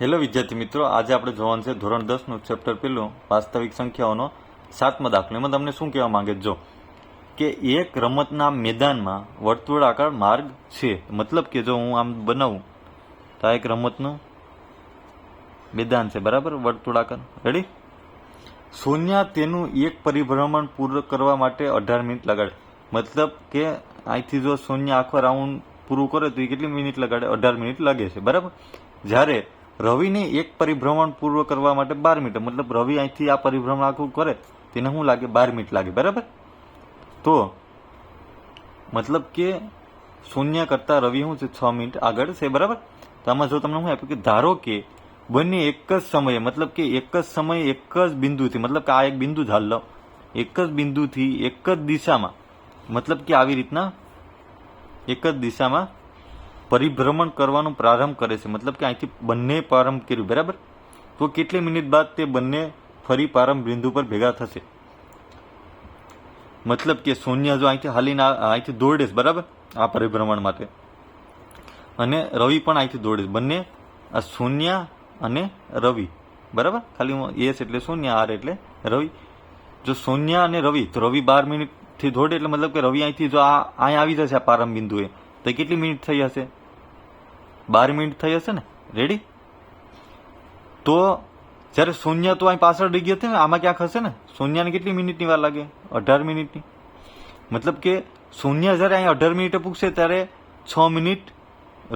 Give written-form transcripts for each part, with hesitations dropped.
Hello વિદ્યાર્થી મિત્રો, આજે આપણે જોવાનું છે ધોરણ 10નું ચેપ્ટર પહેલું વાસ્તવિક સંખ્યાઓનો 7મો દાખલો. એમાં તમને શું કહેવા માંગે જો કે એક રમતના મેદાનમાં વર્તુળાકાર માર્ગ છે. મતલબ કે જો હું આમ બનાવું તો આ એક રમતનું મેદાન છે, બરાબર, વર્તુળાકાર. રેડી? સોનિયા તેનું એક પરિભ્રમણ પૂર્ણ કરવા માટે 18 મિનિટ લગાડે. મતલબ કે અહીંથી જો સોનિયા આખો રાઉન્ડ પૂરું કરે તો એ કેટલી મિનિટ લગાડે? 18 મિનિટ લાગે છે, બરાબર. જ્યારે રવિને એક પરિભ્રમણ પૂર્ણ કરવા માટે 12 મિનિટ, મતલબ રવિ અહીંથી આ પરિભ્રમણ આખું કરે તેને શું લાગે? 12 મિનિટ લાગે, બરાબર. તો મતલબ કે શૂન્ય કરતા રવિ શું છે? 6 મિનિટ આગળ છે, બરાબર. તો આમાં જો તમને શું આપ્યું કે ધારો કે બંને એક જ સમયે, મતલબ કે એક જ સમયે એક જ બિંદુથી, મતલબ કે આ એક બિંદુ ધાર લો, એક જ બિંદુથી એક જ દિશામાં, મતલબ કે આવી રીતના એક જ દિશામાં પરિભ્રમણ કરવાનું પ્રારંભ કરે છે. મતલબ કે અહીંથી બંને પ્રારંભ કર્યું, બરાબર. તો કેટલી મિનિટ બાદ તે બંને ફરી પ્રારંભ બિંદુ પર ભેગા થશે? મતલબ કે શૂન્ય જો અહીંથી હાલીને અહીંથી દોડે છે, બરાબર, આ પરિભ્રમણ માટે, અને રવિ પણ અહીંથી દોડે છે. બંને આ શૂન્ય અને રવિ, બરાબર. ખાલી એસ એટલે શૂન્ય, આર એટલે રવિ. જો શૂન્ય અને રવિ, તો રવિ 12 મિનિટથી દોડે એટલે મતલબ કે રવિ અહીંથી જો અહીંયા આવી જશે આ પ્રારંભ બિંદુએ, તો કેટલી મિનિટ થઈ હશે? 12 મિનિટ થઈ હશે ને. રેડી? તો જ્યારે શૂન્ય તો અહીં પાછળ રહી ગયો ને, આમાં ક્યાંક હશે ને. શૂન્યને કેટલી મિનિટની વાર લાગે? 18 મિનિટની. મતલબ કે શૂન્ય જ્યારે અહીં 18 મિનિટે પૂછશે ત્યારે 6 મિનિટ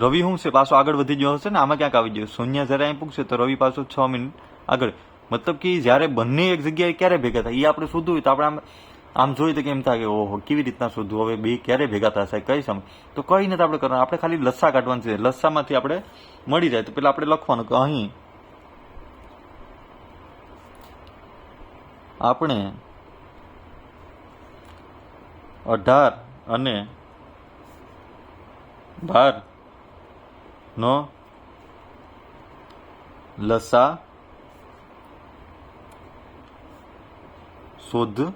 રવિ શું છે? પાછો આગળ વધી ગયો હશે ને, આમાં ક્યાંક આવી ગયો. શૂન્ય જ્યારે અહીં પૂછશે તો રવિ પાછો 6 મિનિટ આગળ. મતલબ કે જ્યારે બંને એક જગ્યાએ ક્યારે ભેગા થાય એ આપણે શોધવું હોય તો આપણે આમ જોઈએ તો કેમ થાય કે ઓહો, કેવી રીતના શોધવું? હવે બે ક્યારે ભેગા થશે, કઈ સમય? તો કઈ નથી આપણે કરવાનું, આપણે ખાલી લસ્સા કાઢવાનું છે. લસ્સામાંથી આપણે મળી જાય તો પેલા આપણે લખવાનું કે અહીં આપણે 18 અને 12 નો લસા શોધશું.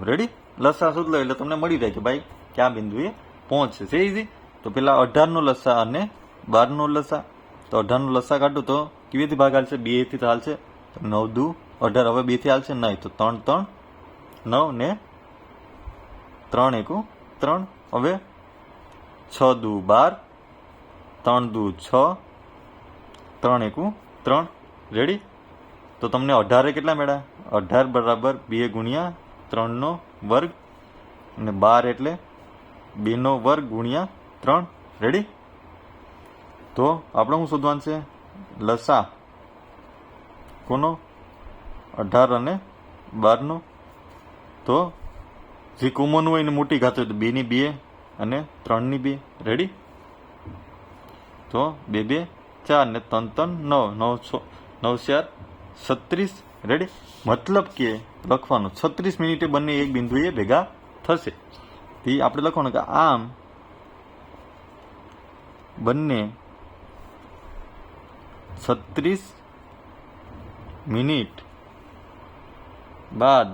રેડી? લસા શોધ લો એટલે તમને મળી જાય કે ભાઈ ક્યાં બિંદુએ પહોંચશે. છે ઈઝી. તો પેલા 18 નો લસા અને 12 નો લસા. તો 18 નો લસા કાઢું તો કેવીથી ભાગ હાલશે? 2 થી હાલશે. 9 દુ 18. હવે 2 થી હાલશે નહીં તો 3 3 9 ને 3 એકુ 3. હવે 6 દુ 12, 3 દુ 6, 3 એકુ 3. રેડી? તો તમને 18 કેટલા મળ્યા? 18 બરાબર 2 ગુણ્યા 3 નો વર્ગ, અને 12 એટલે 2 નો વર્ગ ગુણ્યા 3. રેડી? તો આપણે શું શોધવાનું છે? લસા કોનો? 18 અને 12 નો. તો જે કોમન હોય ને મોટી ઘાત હોય તો 2 ની 2 અને 3 ની 2. રેડી? તો 2 2 4 ને 3 3 9 9 4 36. રેડી? મતલબ કે લખવાનું 36 મિનિટે બંને એક બિંદુએ ભેગા થશે. તે આપણે લખવાનું કે આમ બંને 36 મિનિટ બાદ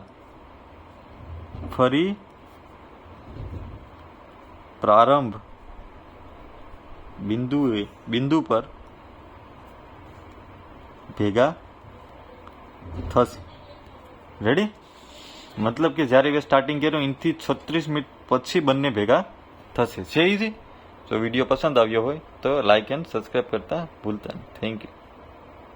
ફરી પ્રારંભ બિંદુ પર ભેગા થશે. રેડી? મતલબ કે જ્યારે એ સ્ટાર્ટિંગ કર્યું એનાથી 36 મિનિટ પછી બંને ભેગા થશે. છે ઈઝી. જો વિડીયો પસંદ આવ્યો હોય તો લાઇક એન્ડ સબસ્ક્રાઈબ કરતા ભૂલતા નહીં. Thank you.